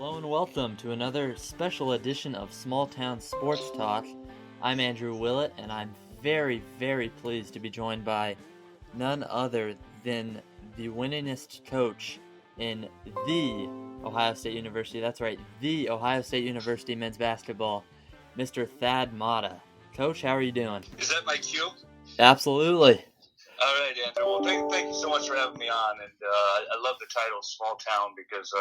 Hello and welcome to another special edition of Smalltown Sportstalk. I'm Andrew Willett, and I'm very, very pleased to be joined by none other than the winningest coach in the Ohio State University. That's right, the Ohio State University men's basketball, Mr. Thad Matta. Coach, how are you doing? Is that my cue? Absolutely. All right, Andrew. Well, thank you so much for having me on. And I love the title Small Town because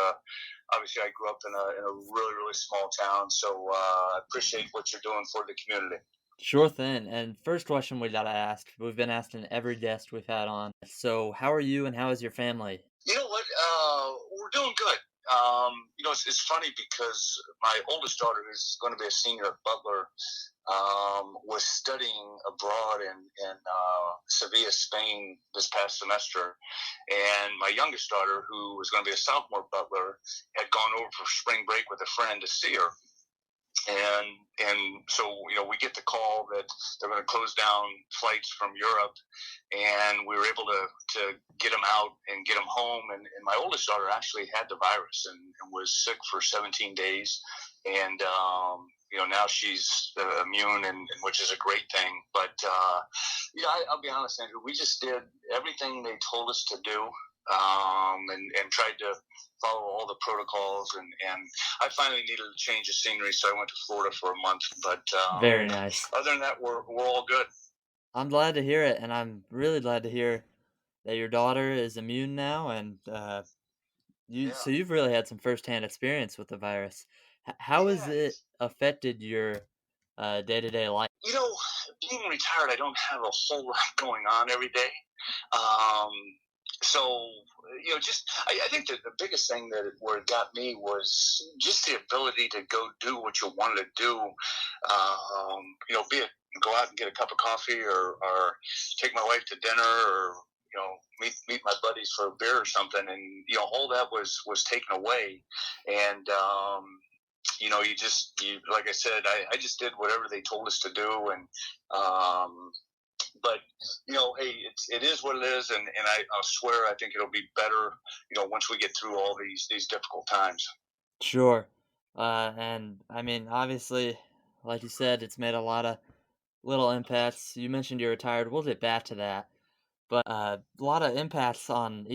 obviously I grew up in a really, really small town. So I appreciate what you're doing for the community. Sure thing. And first question we gotta ask, we've been asking every guest we've had on. So how are you and how is your family? You know what? We're doing good. It's funny because my oldest daughter, who's going to be a senior at Butler, was studying abroad in Sevilla, Spain this past semester. And my youngest daughter, who was going to be a sophomore at Butler, had gone over for spring break with a friend to see her. And so, we get the call that they're going to close down flights from Europe, and we were able to get them out and get them home. And my oldest daughter actually had the virus and was sick for 17 days. And, now she's immune, and which is a great thing. But, I'll be honest, Andrew, we just did everything they told us to do. And tried to follow all the protocols, and I finally needed a change of scenery, so I went to Florida for a month. But very nice. Other than that, we're all good. I'm glad to hear it, and I'm really glad to hear that your daughter is immune now, and So you've really had some firsthand experience with the virus. How has it affected your day-to-day life? Being retired, I don't have a whole lot going on every day. I think that the biggest thing where it got me was just the ability to go do what you wanted to do. Be it go out and get a cup of coffee or take my wife to dinner or, meet my buddies for a beer or something. And, all that was taken away. And, like I said, I just did whatever they told us to do. And, but, hey, it is what it is, and I'll swear I think it'll be better, once we get through all these difficult times. Sure. And, I mean, obviously, like you said, it's made a lot of little impacts. You mentioned you're retired. We'll get back to that. But a lot of impacts on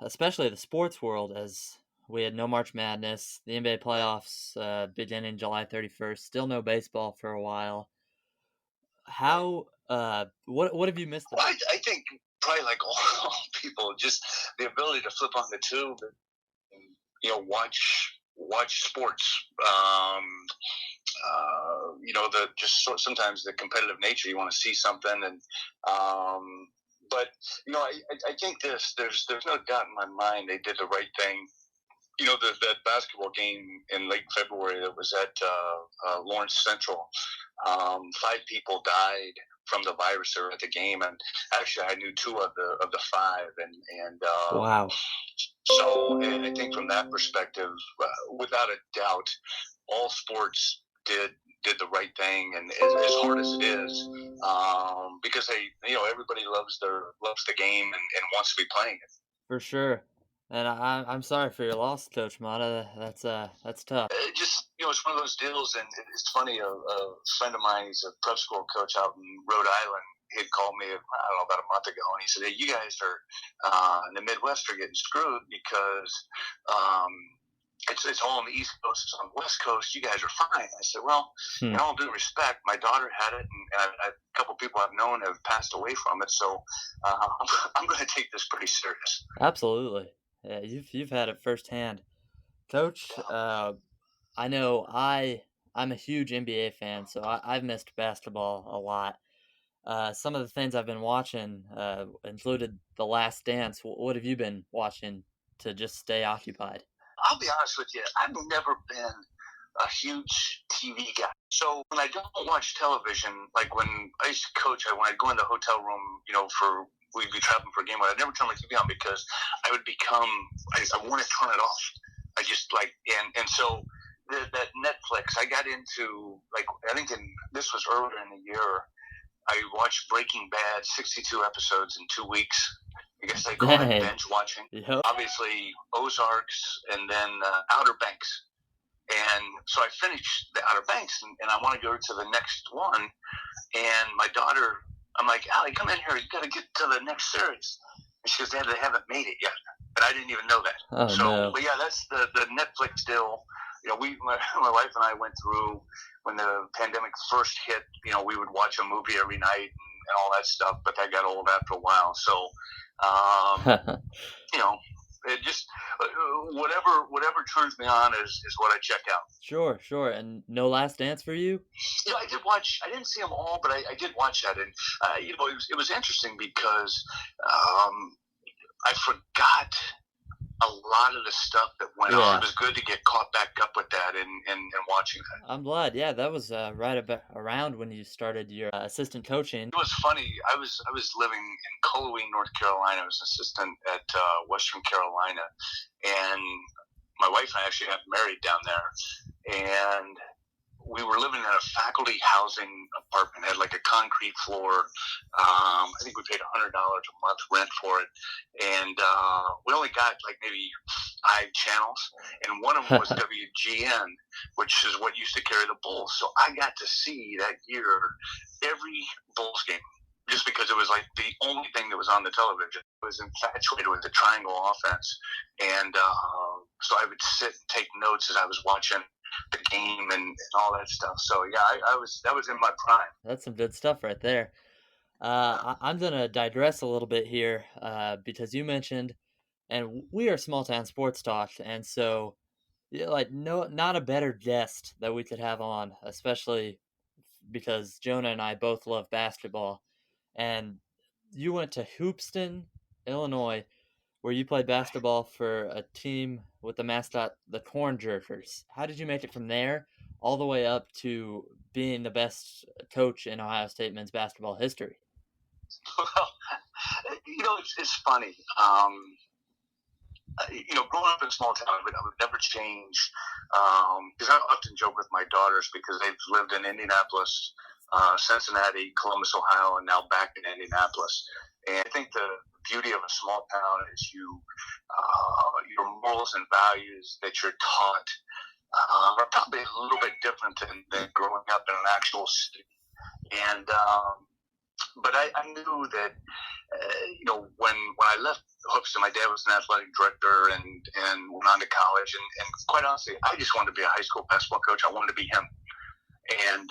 especially the sports world, as we had no March Madness, the NBA playoffs beginning July 31st, still no baseball for a while. What have you missed? Well, I think probably like all people, just the ability to flip on the tube and watch sports. Sometimes the competitive nature, you want to see something, and but I think there's no doubt in my mind they did the right thing. That basketball game in late February that was at Lawrence Central, 5 people died from the virus there at the game, and actually I knew 2 of the 5, and wow. So I think from that perspective, without a doubt, all sports did the right thing, and as hard as it is, because everybody loves the game and wants to be playing it. For sure. And I'm sorry for your loss, Coach Matta. That's tough. It's one of those deals, and it's funny. A friend of mine, he's a prep school coach out in Rhode Island. He had called me, I don't know, about a month ago, and he said, "Hey, you guys are in the Midwest are getting screwed because it's all on the East Coast, it's on the West Coast. You guys are fine." I said, "Well, in all due respect, my daughter had it, and a couple people I've known have passed away from it. So I'm going to take this pretty serious." Absolutely. Yeah, you've had it firsthand, Coach. I know I'm a huge NBA fan, so I've missed basketball a lot. Some of the things I've been watching included The Last Dance. What have you been watching to just stay occupied? I'll be honest with you, I've never been a huge TV guy. So when I don't watch television, like when I used to coach, when I'd go in the hotel room, we'd be traveling for a game, I'd never turn my TV on because I would I want to turn it off. I just and so that Netflix, I got into, I think this was earlier in the year, I watched Breaking Bad, 62 episodes in 2 weeks. I guess they call it binge watching. Yep. Obviously, Ozarks, and then Outer Banks. so I finished the Outer Banks, and I want to go to the next one. And my daughter, I'm like, Allie, come in here. You got to get to the next series. And she goes, Dad, they haven't made it yet. And I didn't even know that. Oh, so, no. But yeah, that's the Netflix deal. You know, my wife and I went through when the pandemic first hit. You know, we would watch a movie every night and all that stuff. But that got old after a while. So, you know, it just whatever turns me on is what I check out. Sure. And no Last Dance for you? You know, I did watch. I didn't see them all, but I did watch that, and you know, it was interesting because I forgot a lot of the stuff that went on. It was good to get caught back up with that and watching that. I'm glad. Yeah, that was right around when you started your assistant coaching. It was funny. I was living in Coloween, North Carolina. I was an assistant at Western Carolina, and my wife and I actually got married down there, and we were living in a faculty housing apartment. It had like a concrete floor. I think we paid $100 a month rent for it. And we only got like maybe 5 channels. And one of them was WGN, which is what used to carry the Bulls. So I got to see that year every Bulls game, just because it was like the only thing that was on the television. I was infatuated with the triangle offense. And so I would sit and take notes as I was watching the game and all that stuff. So yeah, that was in my prime. That's some good stuff right there. I'm gonna digress a little bit here because you mentioned, and we are Smalltown Sportstalk, and so yeah, like not a better guest that we could have on, especially because Jonah and I both love basketball, and you went to Hoopeston, Illinois, where you played basketball for a team with the mascot, the Corn Jerkers. How did you make it from there all the way up to being the best coach in Ohio State men's basketball history? Well, you know, it's funny. You know, growing up in a small town, I would never change. Because I often joke with my daughters because they've lived in Indianapolis, Cincinnati, Columbus, Ohio, and now back in Indianapolis. And I think the beauty of a small town is your morals and values that you're taught are probably a little bit different than growing up in an actual city. And but I knew that you know, when I left Hoopeston, my dad was an athletic director and went on to college. And quite honestly, I just wanted to be a high school basketball coach. I wanted to be him. And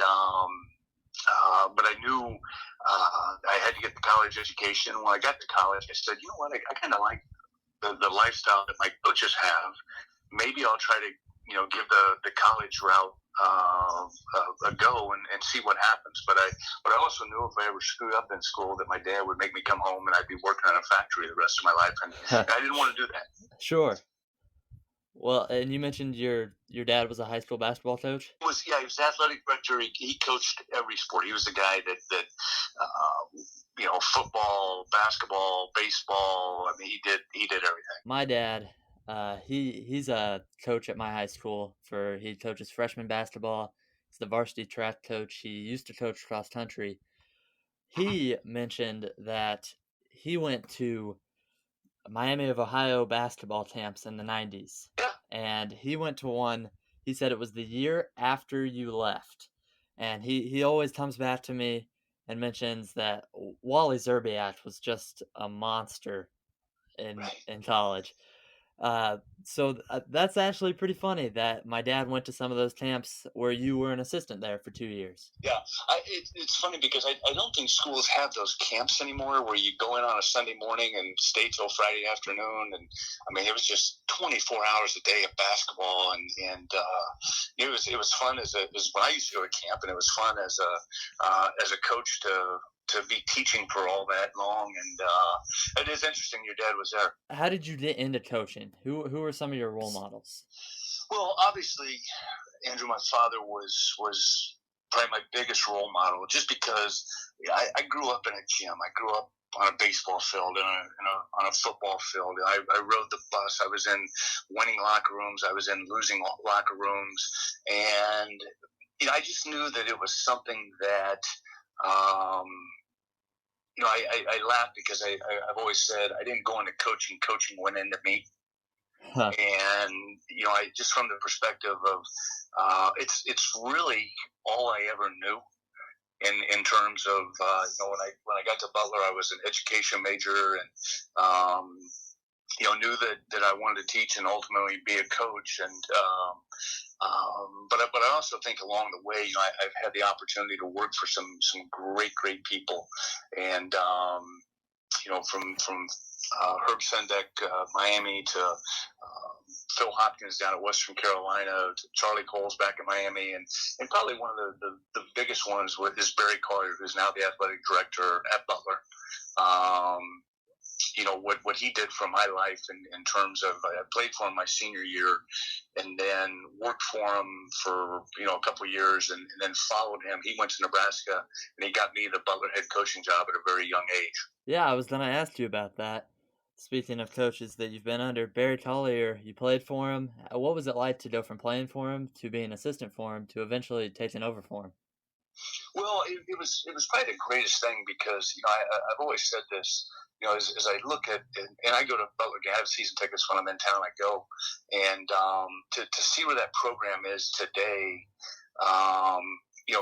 but I knew I had to get the college education. When I got to college, I said, you know what, I kind of like the lifestyle that my coaches have. Maybe I'll try to, you know, give the college route a go and see what happens. But I also knew if I ever screwed up in school that my dad would make me come home and I'd be working on a factory the rest of my life. And I didn't want to do that. Sure. Well, and you mentioned your dad was a high school basketball coach? He was athletic director. He coached every sport. He was the guy that you know, football, basketball, baseball. I mean, he did everything. My dad, he's a coach at my high school. He coaches freshman basketball. He's the varsity track coach. He used to coach cross country. He mentioned that he went to Miami of Ohio basketball camps in the 90s. Yeah. And he went to one, he said it was the year after you left. And he always comes back to me and mentions that Wally Zerbiak was just a monster in college. So that's actually pretty funny that my dad went to some of those camps where you were an assistant there for 2 years. Yeah, it's funny because I don't think schools have those camps anymore where you go in on a Sunday morning and stay till Friday afternoon. And I mean, it was just 24 hours a day of basketball, and it was fun as when I used to go to camp, and it was fun as a coach to be teaching for all that long. And it is interesting your dad was there. How did you get into coaching? Who were some of your role models? Well, obviously, Andrew, my father was probably my biggest role model, just because I grew up in a gym. I grew up on a baseball field, on a football field. I rode the bus. I was in winning locker rooms. I was in losing locker rooms. And you know, I just knew that it was something that you know, I laugh because I've always said I didn't go into coaching. Coaching went into me. Huh. And I just from the perspective of it's really all I ever knew in terms of when I got to Butler, I was an education major and knew that I wanted to teach and ultimately be a coach. And but I also think along the way, I've had the opportunity to work for some great people, and from Herb Sendek, Miami, to Phil Hopkins down at Western Carolina, to Charlie Coles back in Miami, and probably one of the biggest ones is Barry Collier, who's now the athletic director at Butler. What he did for my life in terms of I played for him my senior year, and then worked for him for a couple of years, and then followed him. He went to Nebraska, and he got me the Butler head coaching job at a very young age. Yeah, I was going to ask you about that. Speaking of coaches that you've been under, Barry Collier, you played for him. What was it like to go from playing for him to being assistant for him to eventually taking over for him? Well, it was probably the greatest thing because I've always said this. As I look at and I go to Butler, I have season tickets when I'm in town. I go, and to see where that program is today. Um,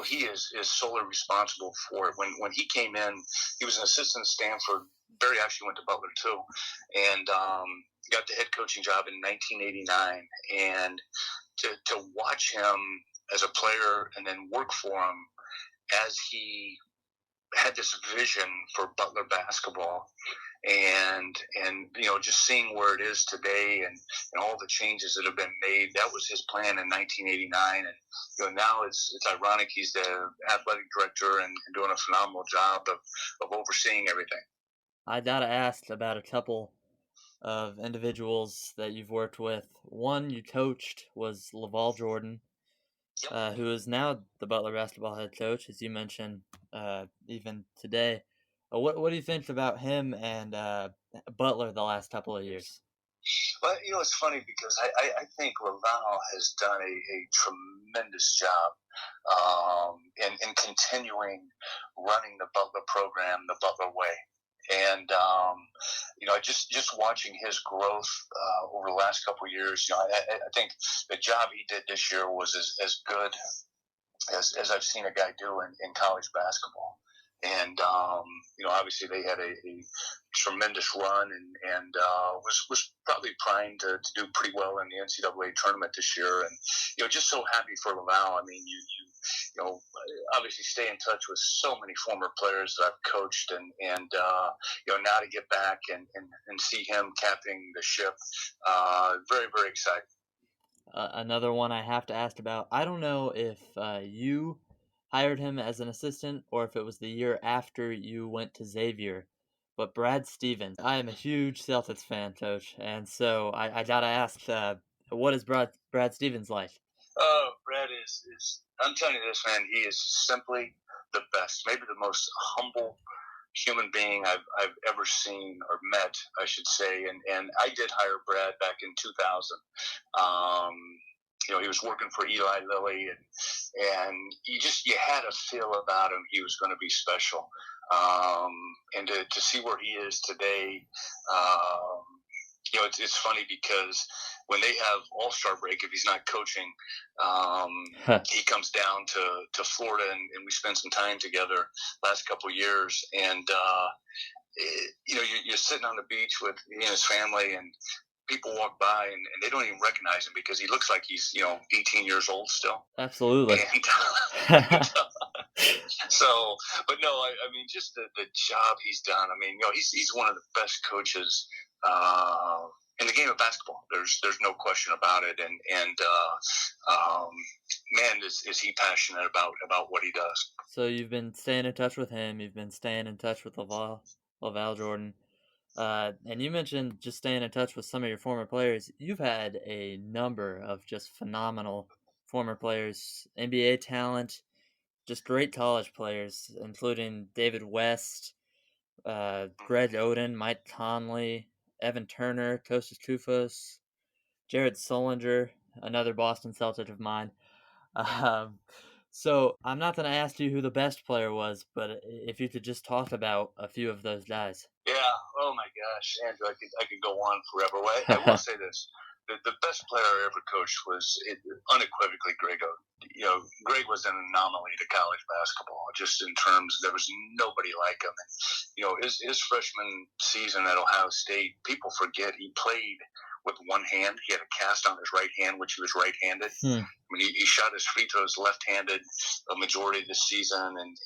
he is solely responsible for it. When he came in, he was an assistant at Stanford. Barry actually went to Butler too, and got the head coaching job in 1989. And to watch him as a player and then work for him as he had this vision for Butler basketball, and just seeing where it is today, and all the changes that have been made. That was his plan in 1989, and now it's ironic he's the athletic director and doing a phenomenal job of overseeing everything. I gotta ask about a couple of individuals that you've worked with. One you coached was LaVall Jordan, Yep. who is now the Butler basketball head coach, as you mentioned, even today. What do you think about him and Butler the last couple of years? Well, it's funny because I think Laval has done a tremendous job in continuing running the Butler program the Butler way. And just watching his growth over the last couple of years, I think the job he did this year was as good as I've seen a guy do in college basketball. And obviously they had a tremendous run, and was probably primed to do pretty well in the NCAA tournament this year. And just so happy for Laval. I mean, you obviously stay in touch with so many former players that I've coached, and now to get back and see him captaining the ship, very very exciting. Another one I have to ask about. I don't know if you hired him as an assistant or if it was the year after you went to Xavier, but Brad Stevens. I am a huge Celtics fan, Coach, and so I gotta ask, what is Brad Stevens like? Oh, Brad is I'm telling you this, man. He is simply the best, maybe the most humble human being I've ever seen or met, I should say. And I did hire Brad back in 2000. Um, he was working for Eli Lilly, and you had a feel about him. He was going to be special. And to see where he is today, it's funny because when they have All-Star break, if he's not coaching, he comes down to Florida, and we spent some time together last couple of years. And you're sitting on the beach with he and his family, and people walk by, and they don't even recognize him because he looks like he's 18 years old still. Absolutely. And so, but no, I mean, just the job he's done. I mean, he's one of the best coaches in the game of basketball. There's no question about it. And man, is he passionate about what he does. So you've been staying in touch with him. You've been staying in touch with LaVall Jordan. And you mentioned just staying in touch with some of your former players. You've had a number of just phenomenal former players, NBA talent, just great college players, including David West, Greg Oden, Mike Conley, Evan Turner, Kostas Koufos, Jared Solinger, another Boston Celtic of mine. Um, So I'm not going to ask you who the best player was, but if you could just talk about a few of those guys. Yeah. Oh my gosh, Andrew, I could go on forever. Well, I will say this: the best player I ever coached was unequivocally Greg Oden. Greg was an anomaly to college basketball, just in terms there was nobody like him. And, his freshman season at Ohio State, people forget he played with one hand. He had a cast on his right hand, which he was right-handed. I mean, he shot his free throws left-handed a majority of the season, and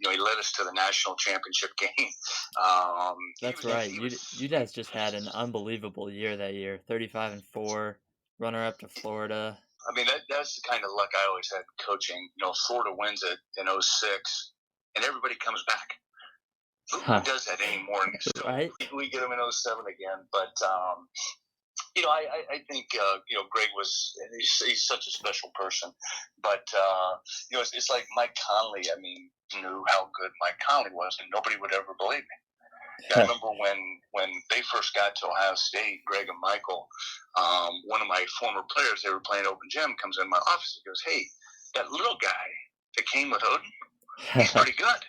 he led us to the national championship game. That's right. You guys just had an unbelievable year that year. 35-4, runner up to Florida. I mean, that's the kind of luck I always had coaching. Florida wins it in 06, and everybody comes back. Who does that anymore? So right? We get them in 07 again. But, I think, Greg he's such a special person. But, it's like Mike Conley. I mean, knew how good Mike Conley was, and nobody would ever believe me. I remember when they first got to Ohio State, Greg and Michael, one of my former players, they were playing open gym, comes in my office and goes, "Hey, that little guy that came with Oden, he's pretty good."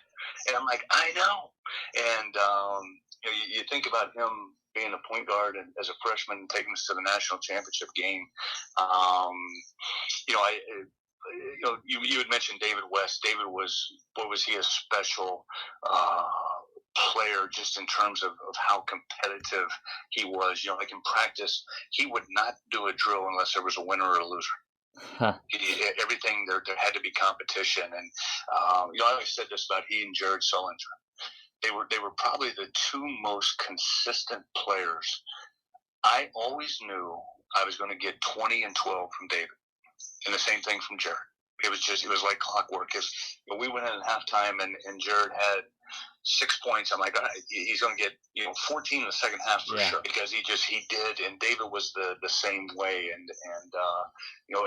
And I'm like, "I know." And you think about him being a point guard and as a freshman taking us to the national championship game. You had mentioned David West. David was he a special player just in terms of how competitive he was. Like in practice, he would not do a drill unless there was a winner or a loser. Everything there had to be competition, and I always said this about he and Jared Sullinger. They were probably the two most consistent players. I always knew I was going to get 20 and 12 from David, and the same thing from Jared. It was like clockwork. We went in at halftime, and Jared had 6 points. I'm like, all right, he's going to get 14 in the second half for sure, because he did. And David was the same way. And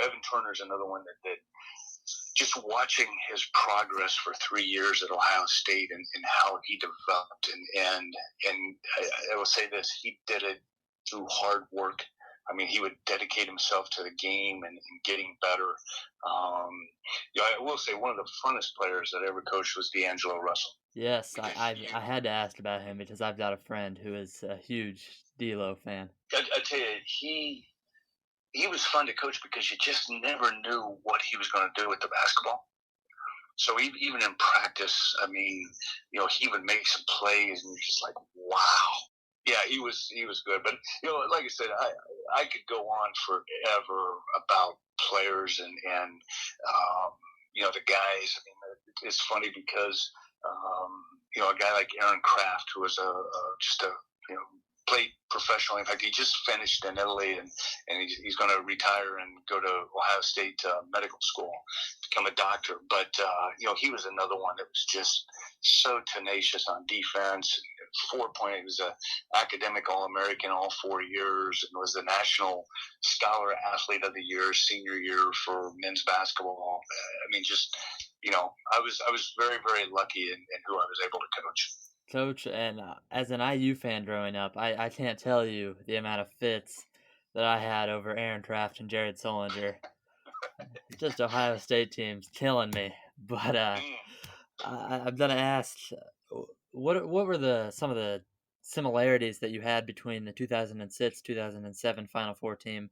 Evan Turner's another one that just watching his progress for 3 years at Ohio State and how he developed and I will say this, he did it through hard work. I mean, he would dedicate himself to the game and getting better. I will say one of the funnest players that I ever coached was D'Angelo Russell. Yes, I had to ask about him because I've got a friend who is a huge D'Lo fan. I tell you, he was fun to coach because you just never knew what he was going to do with the basketball. So even in practice, I mean, he would make some plays, and you're just like, wow. Yeah, he was good. But like I said, I could go on forever about players and the guys. I mean, it's funny because a guy like Aaron Kraft, who was played professionally. In fact, he just finished in Italy, and he's going to retire and go to Ohio State medical school, become a doctor. But he was another one that was just so tenacious on defense. 4 point, he was an academic All-American all 4 years, and was the National Scholar Athlete of the Year, senior year for men's basketball. I mean, just I was very, very lucky in who I was able to coach. And as an IU fan growing up, I can't tell you the amount of fits that I had over Aaron Kraft and Jared Sullinger. Just Ohio State teams killing me. But I'm gonna ask, what were some of the similarities that you had between the 2006-2007 Final Four team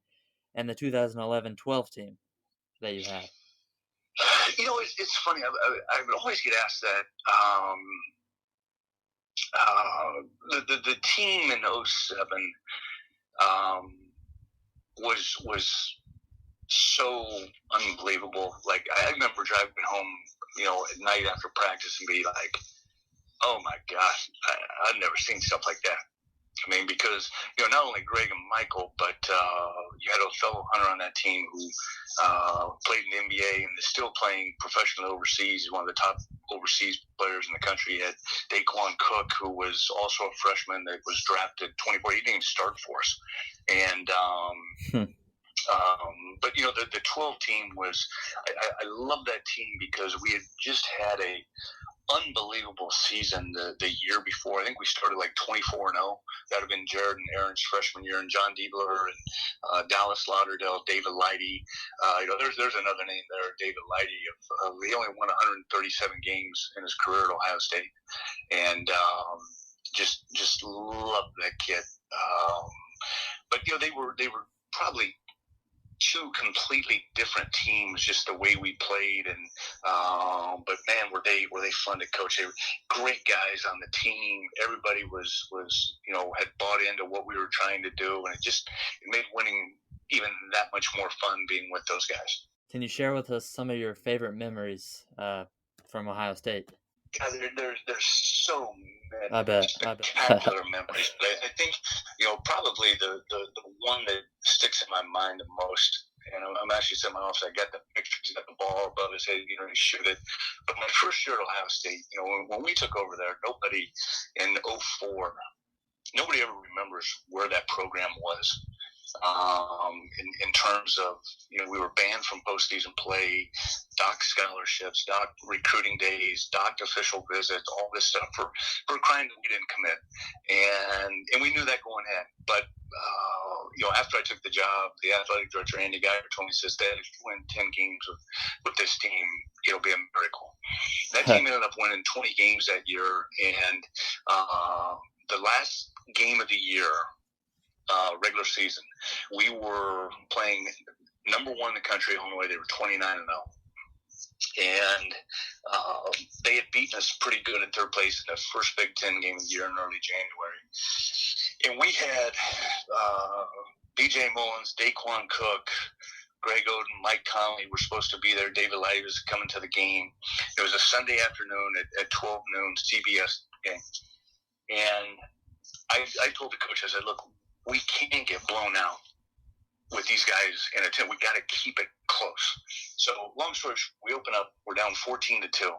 and the 2011-12 team that you had? It's funny. I would always get asked that. The team in 07 was so unbelievable. Like, I remember driving home, at night after practice and be like, "Oh my gosh, I've never seen stuff like that." I mean, because not only Greg and Michael, but you had Othello Hunter on that team who played in the NBA and is still playing professionally overseas. He's one of the top overseas players in the country. You had Daquan Cook, who was also a freshman that was drafted 24. He didn't even start for us. And but the 12 team was. I love that team because we had just had a unbelievable season the year before. I think we started like 24-0. That would have been Jared and Aaron's freshman year, and John Diebler and Dallas Lauderdale, David Lighty. There's another name there, David Lighty. He only won 137 games in his career at Ohio State, and just loved that kid. But they were probably two completely different teams, just the way we played, and but man, were they fun to coach. They were great guys on the team. Everybody was had bought into what we were trying to do, and it made winning even that much more fun being with those guys. Can you share with us some of your favorite memories from Ohio State? God, there's so many spectacular memories. But I think probably the one that sticks in my mind the most. And I'm actually sitting in my office. I got the picture. He's got the ball above his head. He shoot it. But my first year at Ohio State, when we took over there, nobody in 2004, nobody ever remembers where that program was. In terms of, we were banned from postseason play, docked scholarships, docked recruiting days, docked official visits, all this stuff for a crime that we didn't commit. And we knew that going in. But, after I took the job, the athletic director, Andy Geiger, told me, says, Dad, if you win 10 games with this team, it'll be a miracle. That team ended up winning 20 games that year. And the last game of the year, regular season, we were playing number one in the country, Illinois. They were 29-0, and they had beaten us pretty good in third place in the first Big Ten game of the year in early January. And we had B.J. Mullins, Daquan Cook, Greg Oden, Mike Conley were supposed to be there. David Lighty was coming to the game. It was a Sunday afternoon at 12 noon, CBS game. And I told the coach, I said, look, we can't get blown out with these guys in a team. We got to keep it close. So, long story short, we open up. We're down 14-2,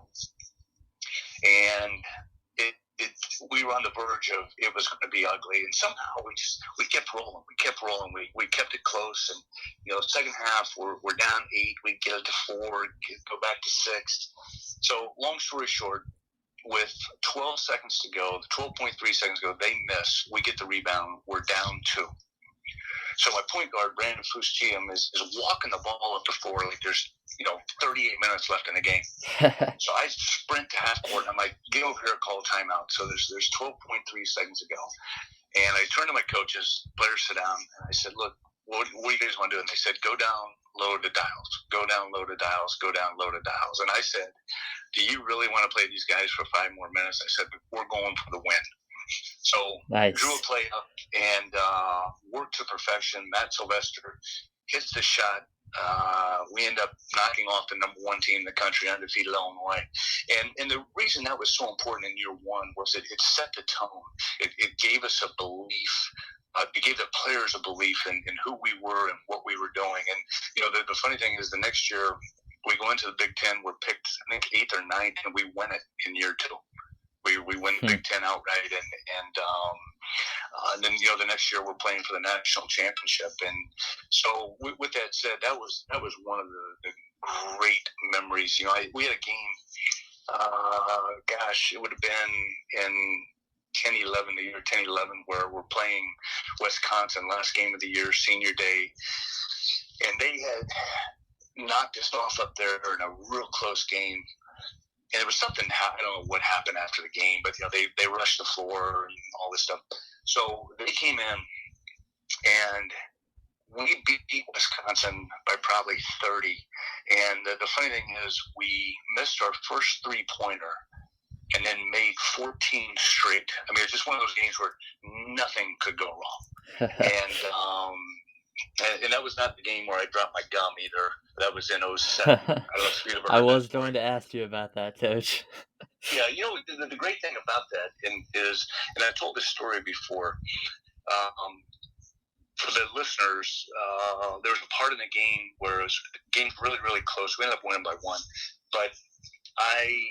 and we were on the verge of it was going to be ugly. And somehow we kept rolling. We kept it close. And second half we're down 8. We get it to 4. Go back to 6. So, long story short, with 12 seconds to go, 12.3 seconds to go, they miss. We get the rebound. We're down 2. So my point guard, Brandon Fustiam, is walking the ball up the floor like there's 38 minutes left in the game. So I sprint to half court, and I'm like, get over here, call a timeout. So there's 12.3 seconds to go. And I turn to my coaches, players sit down, and I said, look, what do you guys want to do? And they said, go down, low the dials. Go down, low the dials. Go down, low the dials. And I said, do you really want to play these guys for 5 more minutes? I said, we're going for the win. So nice. Drew a play up and worked to perfection. Matt Sylvester hits the shot. We end up knocking off the number 1 team in the country, undefeated Illinois. And the reason that was so important in year 1 was it set the tone. It gave us a belief. It gave the players a belief in who we were and what we were doing. And, the funny thing is the next year we go into the Big Ten, we're picked, I think, 8th or 9th, and we win it in year 2. We win the Big Ten outright, and then the next year we're playing for the national championship. And so with that said, that was one of the great memories. We had a game. It would have been in 10-11, the year 10-11, where we're playing Wisconsin, last game of the year, senior day, and they had knocked us off up there in a real close game. And it was something, I don't know what happened after the game, but they rushed the floor and all this stuff. So they came in, and we beat Wisconsin by probably 30. And the funny thing is, we missed our first 3-pointer and then made 14 straight. I mean, it's just one of those games where nothing could go wrong. And that was not the game where I dropped my gum either. That was in 07. I don't know if you've ever heard I was that going to ask you about that, Coach. Yeah, the great thing about that is, and I told this story before, for the listeners, there was a part in the game where the game really, really close. We ended up winning by 1. But I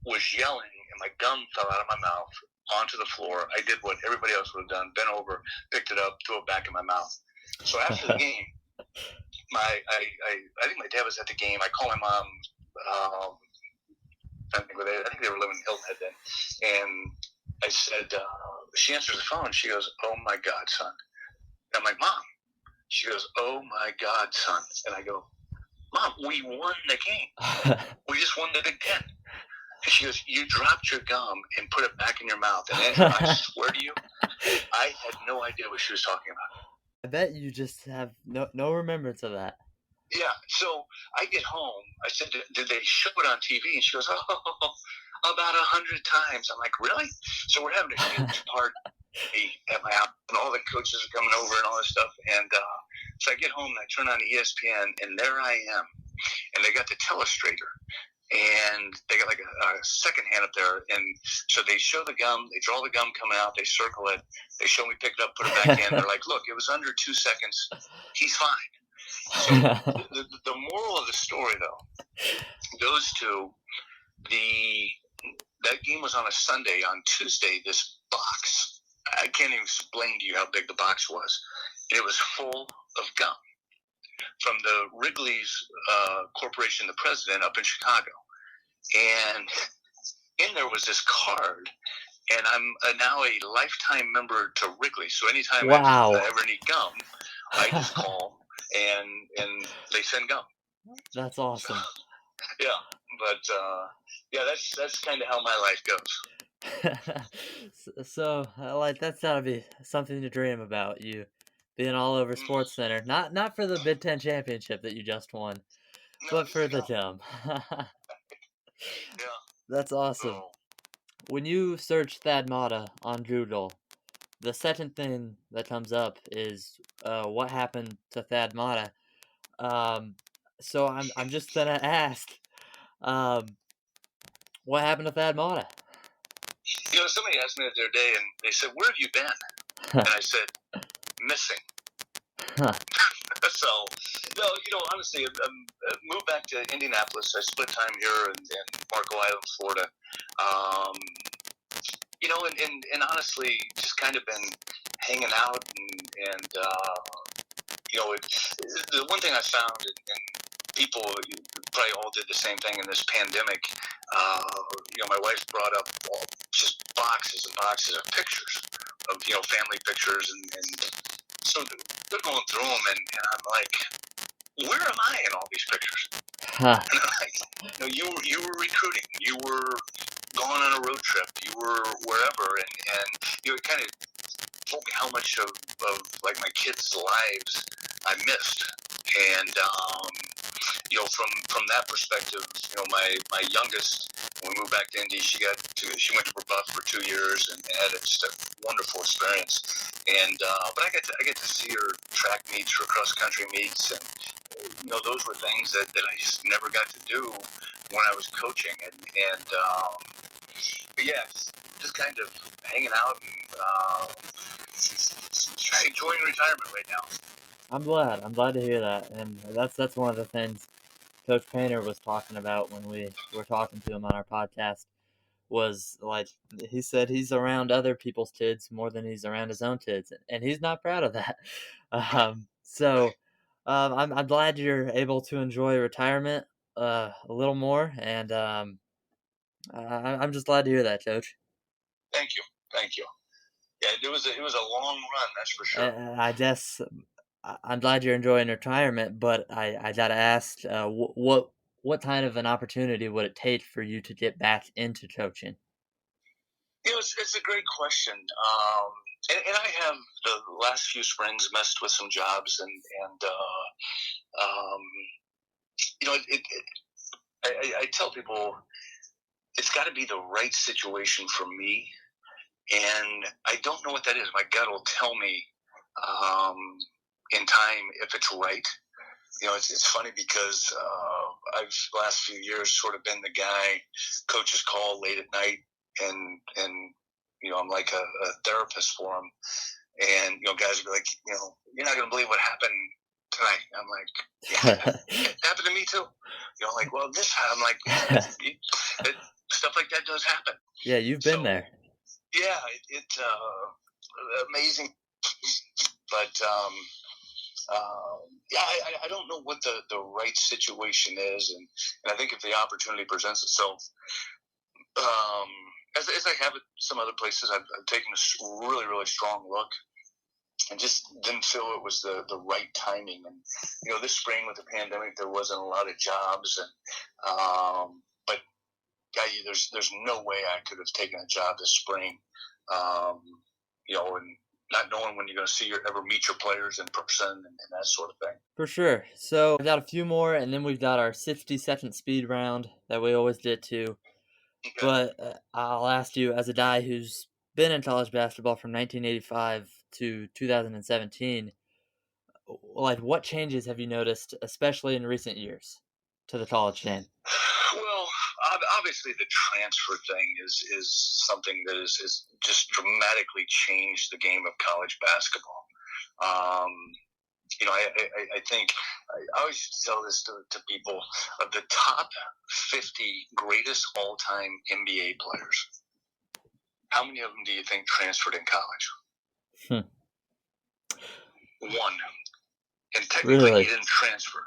was yelling, and my gum fell out of my mouth onto the floor. I did what everybody else would have done, bent over, picked it up, threw it back in my mouth. So after the game, I think my dad was at the game. I call my mom. I think they were living in Hilton Head then. And I said, she answers the phone. She goes, "Oh my God, son." And I'm like, "Mom." She goes, "Oh my God, son." And I go, "Mom, we won the game. We just won the Big Ten." And she goes, "You dropped your gum and put it back in your mouth." And Andrew, I swear to you, I had no idea what she was talking about. I bet you just have no remembrance of that. Yeah. So I get home. I said, "Did they show it on TV?" And she goes, "Oh, about 100 times." I'm like, "Really?" So we're having a huge party at my house, and all the coaches are coming over and all this stuff. And so I get home and I turn on ESPN, and there I am. And they got the telestrator, and they got like a second hand up there. And so they show the gum, they draw the gum coming out, they circle it, they show me pick it up, put it back in. They're like, "Look, it was under 2 seconds. He's fine." So the moral of the story, though, goes to that game was on a Sunday. On Tuesday, this box, I can't even explain to you how big the box was. It was full of gum from the Wrigley's Corporation, the president up in Chicago. And in there was this card, and I'm now a lifetime member to Wrigley. So anytime Wow. I ever need gum, I just call, and they send gum. That's awesome. Yeah, but yeah, that's kind of how my life goes. So, like, that's gotta be something to dream about. You being all over Sports Center, not for the Big Ten championship that you just won, but for the gum. Yeah. That's awesome. So, When you search Thad Matta on Google, the second thing that comes up is what happened to Thad Matta. So I'm just gonna ask, what happened to Thad Matta? somebody asked me the other day, and they said, "Where have you been?" And I said, "Missing." So, no, honestly, I moved back to Indianapolis. I split time here in Marco Island, Florida. And honestly, just kind of been hanging out, and the one thing I found, and people probably all did the same thing in this pandemic. My wife brought up just boxes and boxes of pictures of family pictures, and so they're going through them, and I'm like, where am I in all these pictures? Huh. And I'm like, you were recruiting, you were going on a road trip, you were wherever, and it kind of told me how much of like my kids' lives I missed, and from that perspective, my youngest, when we moved back to Indy, she went to Rebuff for 2 years and had just a wonderful experience. And but I get to see her track meets, her cross country meets, and those were things that I just never got to do when I was coaching. And but yeah, just kind of hanging out and enjoying retirement right now. I'm glad to hear that, and that's one of the things Coach Painter was talking about when we were talking to him on our podcast. Was like, he said he's around other people's kids more than he's around his own kids, and he's not proud of that. I'm glad you're able to enjoy retirement a little more, and I'm just glad to hear that, Coach. Thank you. Yeah, it was a long run, that's for sure. I guess I'm glad you're enjoying retirement, but I gotta ask, what kind of an opportunity would it take for you to get back into coaching? It's a great question. And I have the last few springs messed with some jobs, and I tell people it's got to be the right situation for me, and I don't know what that is. My gut will tell me in time if it's right. It's funny because I've the last few years sort of been the guy coaches call late at night, and I'm like a therapist for them. And guys will be like, "You're not gonna believe what happened tonight." I'm like, "Yeah, it happened to me too." Like, "Well, this I'm like, stuff like that does happen." Yeah, you've been there. Yeah, it's amazing, but yeah, I don't know what the right situation is, and I think if the opportunity presents itself, As I have at some other places, I've taken a really, really strong look and just didn't feel it was the right timing. And, this spring with the pandemic, there wasn't a lot of jobs. But there's no way I could have taken a job this spring, and not knowing when you're going to ever meet your players in person and that sort of thing. For sure. So we've got a few more, and then we've got our 60-second speed round that we always get to. Okay. But I'll ask you, as a guy who's been in college basketball from 1985 to 2017, like, what changes have you noticed, especially in recent years, to the college game? Well, obviously the transfer thing is something that is just dramatically changed the game of college basketball. I think I always used to tell this to people: of the top 50 greatest all-time NBA players, how many of them do you think transferred in college? One. And technically he didn't transfer.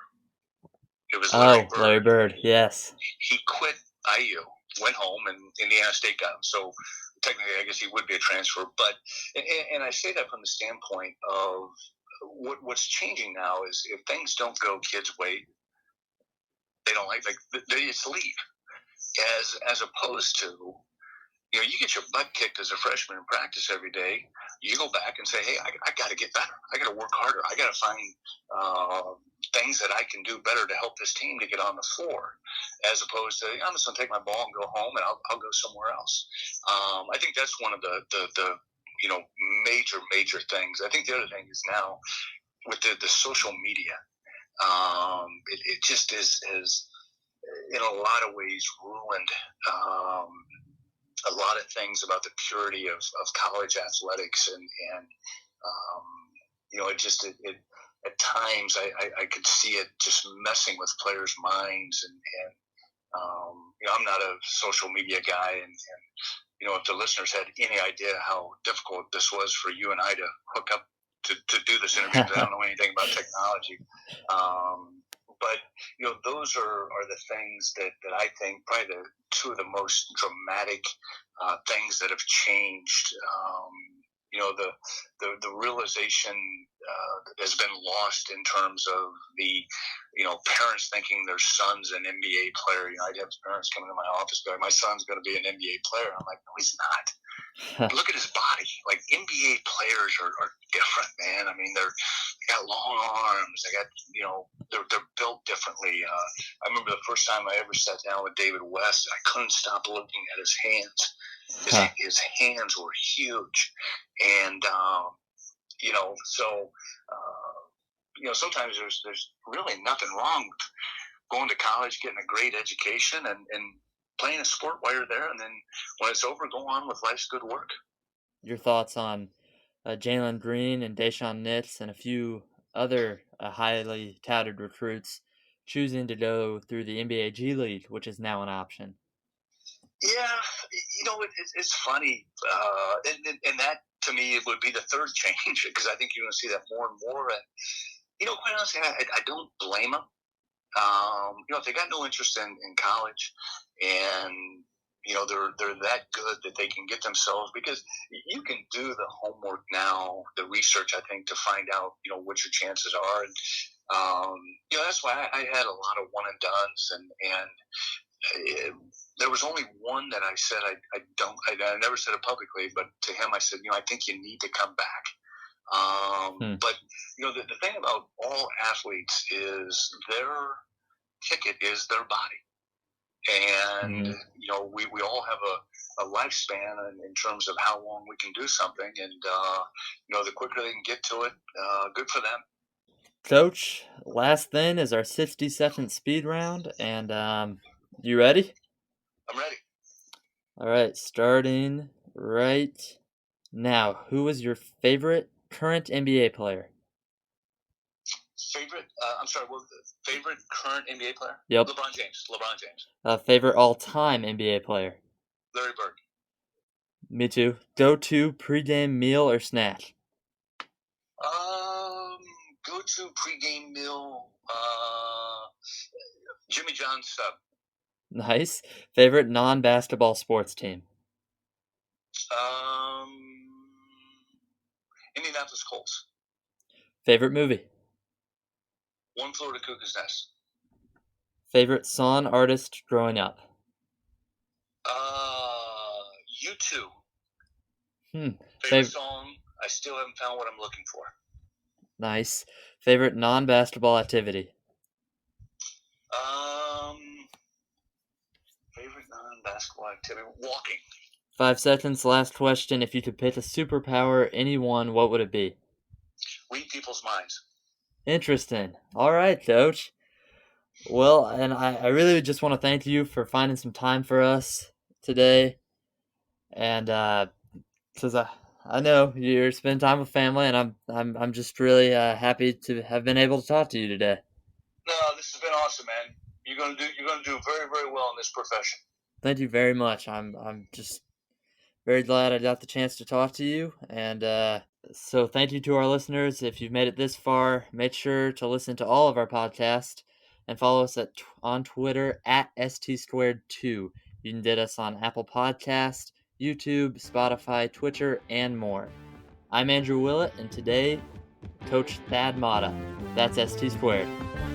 It was Larry Bird, yes. He quit IU, went home, and Indiana State got him. So technically, I guess he would be a transfer. But and I say that from the standpoint of what's changing now is if things don't go kids' way, they don't like they just leave. As opposed to, you get your butt kicked as a freshman in practice every day. You go back and say, hey, I got to get better. I got to work harder. I got to find things that I can do better to help this team to get on the floor, as opposed to, I'm just going to take my ball and go home and I'll go somewhere else. I think that's one of the major things. I think the other thing is now with the social media, it just is in a lot of ways ruined a lot of things about the purity of college athletics, and it at times I could see it just messing with players' minds, and I'm not a social media guy, and if the listeners had any idea how difficult this was for you and I to hook up to do this interview, because I don't know anything about technology. But those are the things that I think probably the two of the most dramatic things that have changed. The realization has been lost in terms of the parents thinking their son's an NBA player. I'd have parents coming to my office going, my son's going to be an NBA player. I'm like, no, he's not. Look at his body. Like, NBA players are different, man. I mean, they got long arms. They got, they're built differently. I remember the first time I ever sat down with David West, I couldn't stop looking at his hands. His hands were huge. And, sometimes there's really nothing wrong with going to college, getting a great education, and playing a sport while you're there, and then when it's over, go on with life's good work. Your thoughts on Jalen Green and Deshaun Nitz and a few other highly touted recruits choosing to go through the NBA G League, which is now an option? Yeah, it's funny, and that to me it would be the third change, because I think you're going to see that more and more. And quite honestly, I don't blame them. If they got no interest in college, and they're that good that they can get themselves, because you can do the homework now, the research, I think, to find out what your chances are. And that's why I had a lot of one and dones, and there was only one that I said I never said it publicly, but to him I said, I think you need to come back. But the thing about all athletes is their ticket is their body, and we all have a lifespan in terms of how long we can do something, and the quicker they can get to it, good for them. Coach, last thing is our 60-second speed round, and you ready? I'm ready. All right, starting right now. Who is your favorite current NBA player? Favorite? I'm sorry. What was the favorite current NBA player? Yep. LeBron James. Favorite all-time NBA player? Larry Bird. Me too. Go-to pregame meal or snack? Go-to pregame meal. Jimmy John's sub. Nice. Favorite non-basketball sports team? Indianapolis Colts. Favorite movie? One Flew Over the Cuckoo's Nest. Favorite song artist growing up? U2. Favorite song, I still haven't found what I'm looking for. Nice. Favorite non-basketball activity? Favorite non-basketball activity? Walking. 5 seconds, last question. If you could pick a superpower, any one, what would it be? Read people's minds. Interesting. All right, Coach. Well, and I really just want to thank you for finding some time for us today. And because I know you're spending time with family, and I'm just really happy to have been able to talk to you today. No, this has been awesome, man. You're gonna do very, very well in this profession. Thank you very much. I'm just very glad I got the chance to talk to you, and so thank you to our listeners. If you've made it this far, make sure to listen to all of our podcasts and follow us on Twitter at ST2. You can get us on Apple Podcast, YouTube, Spotify, Twitter, and more. I'm Andrew Willett, and today, Coach Thad Matta. That's ST2.